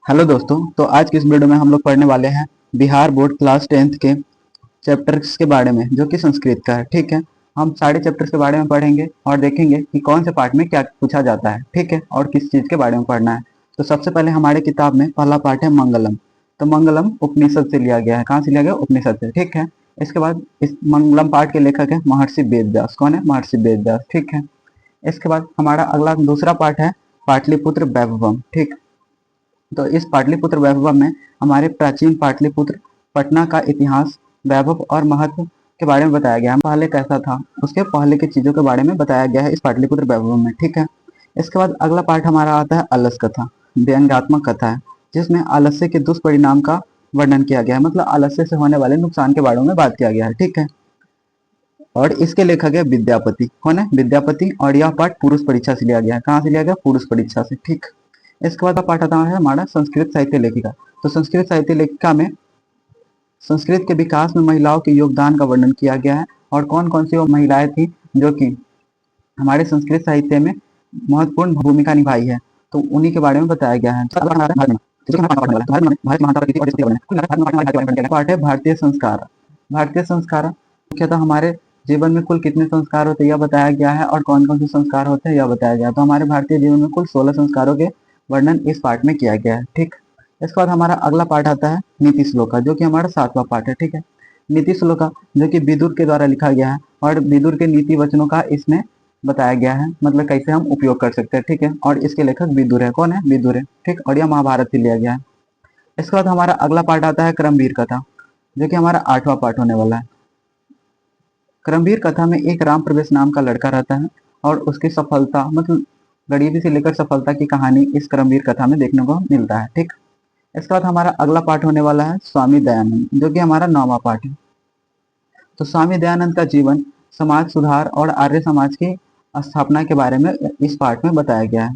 Hello दोस्तों। तो आज की इस वीडियो में हम लोग पढ़ने वाले हैं बिहार बोर्ड क्लास 10th के चैप्टर्स के बारे में, जो कि संस्कृत का है। ठीक है, हम सारे चैप्टर्स के बारे में पढ़ेंगे और देखेंगे कि कौन से पार्ट में क्या पूछा जाता है। ठीक है, और किस चीज़ के बारे में पढ़ना है। तो सबसे पहले हमारे किताब में पहला पार्ट है मंगलम। तो मंगलम उपनिषद से लिया गया है। कहाँ से लिया गया? उपनिषद से। ठीक है, इसके बाद इस मंगलम पाठ के लेखक है महर्षि वेद व्यास। कौन है? महर्षि वेद व्यास। ठीक है, इसके बाद हमारा अगला दूसरा पार्ट है पाटलिपुत्र वैभवम। ठीक, तो इस पाटलिपुत्र वैभव में हमारे प्राचीन पाटलिपुत्र पटना का इतिहास, वैभव और महत्व के बारे में बताया गया है। पहले कैसा था, उसके पहले की चीजों के बारे में बताया गया है इस पाटलिपुत्र वैभव में। ठीक है, इसके बाद अगला पाठ हमारा आता है अलस कथा, व्यंग्यात्मक कथा है, जिसमें आलस्य के दुष्परिणाम का वर्णन किया गया है। मतलब आलस्य से होने वाले नुकसान के बारे में बात किया गया है। ठीक है, और इसके लेखक है विद्यापति। कौन है? विद्यापति। और यह पाठ पुरुष परीक्षा से लिया गया है। कहाँ से लिया गया? पुरुष परीक्षा से। ठीक, इसके बाद पाठ आता है हमारा संस्कृत साहित्य लेखिका। तो संस्कृत साहित्य लेखिका में संस्कृत के विकास में महिलाओं के योगदान का वर्णन किया गया है, और कौन कौन सी वो महिलाएं थी जो कि हमारे संस्कृत साहित्य में महत्वपूर्ण भूमिका निभाई है, तो उन्हीं के बारे में बताया गया है। पाठ है भारतीय संस्कार। भारतीय संस्कार मुख्यतः हमारे जीवन में कुल कितने संस्कार होते हैं यह बताया गया है, और कौन कौन से संस्कार होते हैं यह बताया गया है। तो हमारे भारतीय जीवन में कुल 16 संस्कारों के वर्णन इस पाठ में किया गया है। ठीक, इसके बाद हमारा अगला पाठ आता है नीति श्लोका, जो कि हमारा 7वां पाठ है। ठीक है, नीति श्लोका जो कि विदुर के द्वारा लिखा गया है, और विदुर के नीति वचनों का इसमें बताया गया है, मतलब कैसे हम उपयोग कर सकते हैं। ठीक है, और इसके लेखक विदुर है। कौन है? विदुर है। ठीक, और यह महाभारत से लिया गया है। इसके बाद हमारा अगला पाठ आता है क्रमवीर कथा, जो कि हमारा 8वां पाठ होने वाला है। क्रमवीर कथा में एक राम प्रवेश नाम का लड़का रहता है, और उसकी सफलता, मतलब गरीबी से लेकर सफलता की कहानी इस क्रमवीर कथा में देखने को मिलता है। ठीक, इसके बाद हमारा अगला पाठ होने वाला है स्वामी दयानंद, जो कि हमारा 9वां पाठ है। तो स्वामी दयानंद का जीवन, समाज सुधार और आर्य समाज की स्थापना के बारे में इस पाठ में बताया गया है।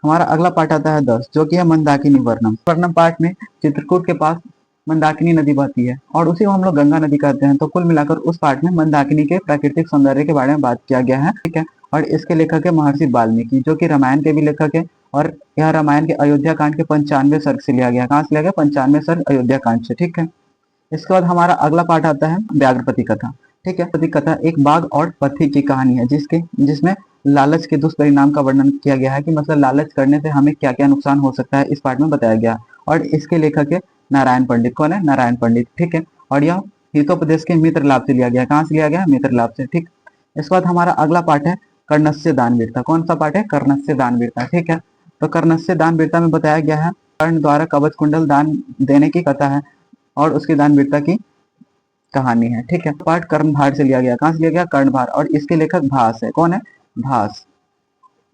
हमारा अगला पाठ आता है 10, जो कि है मंदाकिनी वर्णम। वर्णम पाठ में चित्रकूट के पास मंदाकिनी नदी बहती है, और उसी को हम लोग गंगा नदी कहते हैं। तो कुल मिलाकर उस पाठ में मंदाकिनी के प्राकृतिक सौंदर्य के बारे में बात किया गया है। ठीक है, और इसके लेखक है महर्षि वाल्मीकि, जो कि रामायण के भी लेखक है, और यह रामायण के अयोध्या कांड के 95 सर्ग से लिया गया। कहाँ से लिया गया? 95 सर्ग अयोध्या कांड से। ठीक है, इसके बाद हमारा अगला पाठ आता है व्याघ्रपति कथा। ठीक है, पति कथा एक बाघ और पथी की कहानी है, जिसमें लालच के दुष्परिणाम का वर्णन किया गया है, कि मतलब लालच करने से हमें क्या क्या नुकसान हो सकता है, इस पाठ में बताया गया। और इसके लेखक है नारायण पंडित। कौन है? नारायण पंडित। ठीक है, और यह हितोपदेश के मित्र लाभ से लिया गया। कहाँ से लिया गया? मित्र लाभ से। ठीक, इसके बाद हमारा अगला पाठ है कर्णस्य दानवीरता। कौन सा पाठ है? कर्णस्य दानवीरता। ठीक है, तो कर्णस्य दानवीरता में बताया गया है कर्ण द्वारा कवच कुंडल दान देने की कथा है, और उसकी दानवीरता की कहानी है। ठीक है, पाठ कर्णभार से लिया गया। कहाँ से लिया गया? कर्णभार, और इसके लेखक भास है। कौन है? भास।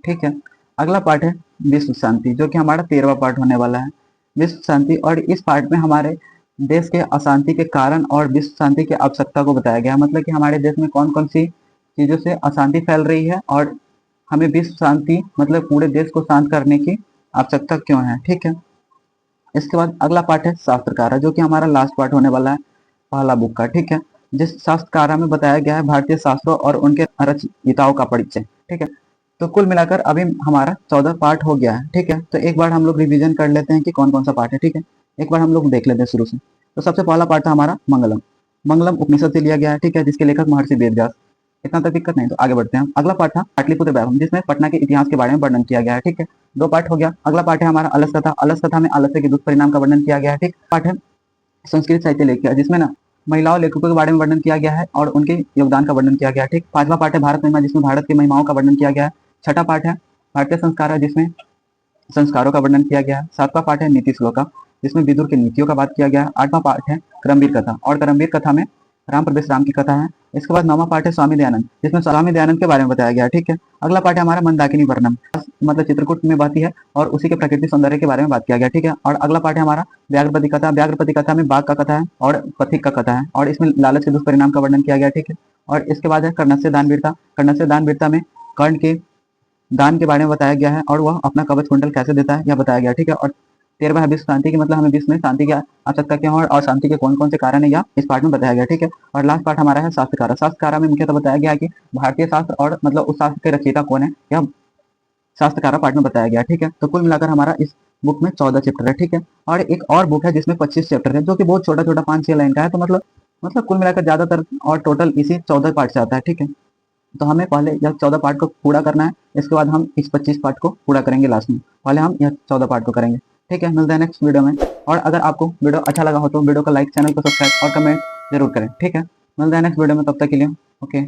ठीक है, अगला पाठ है विश्व शांति, जो कि हमारा 13वां पाठ होने वाला है। विश्व शांति, और इस पाठ में हमारे देश के अशांति के कारण और विश्व शांति की आवश्यकता को बताया गया है। मतलब कि हमारे देश में कौन कौन सी चीजों से अशांति फैल रही है, और हमें विश्व शांति मतलब पूरे देश को शांत करने की आवश्यकता क्यों है। ठीक है, इसके बाद अगला पाठ है शास्त्रकारा, जो कि हमारा लास्ट पार्ट होने वाला है पहला बुक का। ठीक है, जिस शास्त्रकारा में बताया गया है भारतीय शास्त्रों और उनके रचयिताओं का परिचय। ठीक है, तो कुल मिलाकर अभी हमारा 14 पार्ट हो गया है। ठीक है, तो एक बार हम लोग रिवीजन कर लेते हैं कि कौन कौन सा पार्ट है। ठीक है, एक बार हम लोग देख लेते हैं शुरू से। तो सबसे पहला पार्ट था हमारा मंगलम। मंगलम उपनिषद से लिया गया है। ठीक है, जिसके लेखक महर्षि वेद व्यास। इतना तक दिक्कत नहीं, तो आगे बढ़ते हैं। अगला पार्ट था पाटलिपुत्र वैभव, जिसमें पटना के इतिहास के बारे में वर्णन किया गया है। ठीक है, 2 पार्ट हो गया। अगला पार्ट है हमारा अलस कथा। अलस कथा में आलस्य के दुष्परिणाम का वर्णन किया गया है। ठीक, पार्ट है संस्कृत साहित्य लेखिका, जिसमें ना महिलाओं लेखकों के बारे में वर्णन किया गया है, और उनके योगदान का वर्णन किया गया है। ठीक, 5वां पार्ट है भारत महिमा, जिसमें भारत की महिमाओं का वर्णन किया गया है। 6ठा पार्ट है भारतीय संस्कार, जिसमें संस्कारों का वर्णन किया गया है। 7वां पार्ट है नीति श्लोका, जिसमें विदुर की नीतियों का बात किया गया है। 8वां पार्ट है क्रमवीर कथा, और क्रमवीर कथा में राम प्रवेश राम की कथा है। इसके बाद 9वां पार्ट है स्वामी दयानंद, जिसमें स्वामी दयानंद के बारे में बताया गया है। ठीक है, अगला पार्ट है हमारा मंदाकिनी वर्णम, मतलब चित्रकूट में बहती है, और उसी के प्राकृतिक सौंदर्य के बारे में बात किया गया। ठीक है, और अगला पार्ट है हमारा व्याघ्रपति कथा। व्याघ्रपति कथा में बाघ का कथा है और पथिक का कथा है, और इसमें लालच के दुष्परिणाम का वर्णन किया गया। ठीक है, और इसके बाद है कर्णस्य दानवीरता। कर्णस्य दानवीरता में कर्ण के दान के बारे में बताया गया है, और वह अपना कवच कुंडल कैसे देता है यह बताया गया। ठीक है, और 13वां है विश्व शांति की, मतलब हमें विश्व में शांति की आवश्यकता क्यों है, और शांति के कौन कौन से कारण है यह इस पार्ट में बताया गया। ठीक है, और लास्ट पार्ट हमारा है शास्त्रकारा। शास्त्रकारा में मुख्यतः बताया गया है कि भारतीय शास्त्र और मतलब उस शास्त्र के रचयिता कौन है, यह शास्त्रकारा पार्ट में बताया गया। ठीक है, तो कुल मिलाकर हमारा इस बुक में 14 चैप्टर है, ठीक है। और एक और बुक है जिसमें 25 चैप्टर है, जो कि बहुत छोटा छोटा 5-6 लाइन का है। तो मतलब कुल मिलाकर ज्यादातर और टोटल इसी 14 पार्ट से आता है, ठीक है। तो हमें पहले यह 14 पार्ट को पूरा करना है, इसके बाद हम इस 25 पार्ट को पूरा करेंगे लास्ट में। पहले हम यह 14 पार्ट को करेंगे, ठीक है। मिलते हैं नेक्स्ट वीडियो में। और अगर आपको वीडियो अच्छा लगा हो तो वीडियो को लाइक, चैनल को सब्सक्राइब और कमेंट जरूर करें, ठीक है। मिलते हैं नेक्स्ट वीडियो में, तब तक के लिए ओके।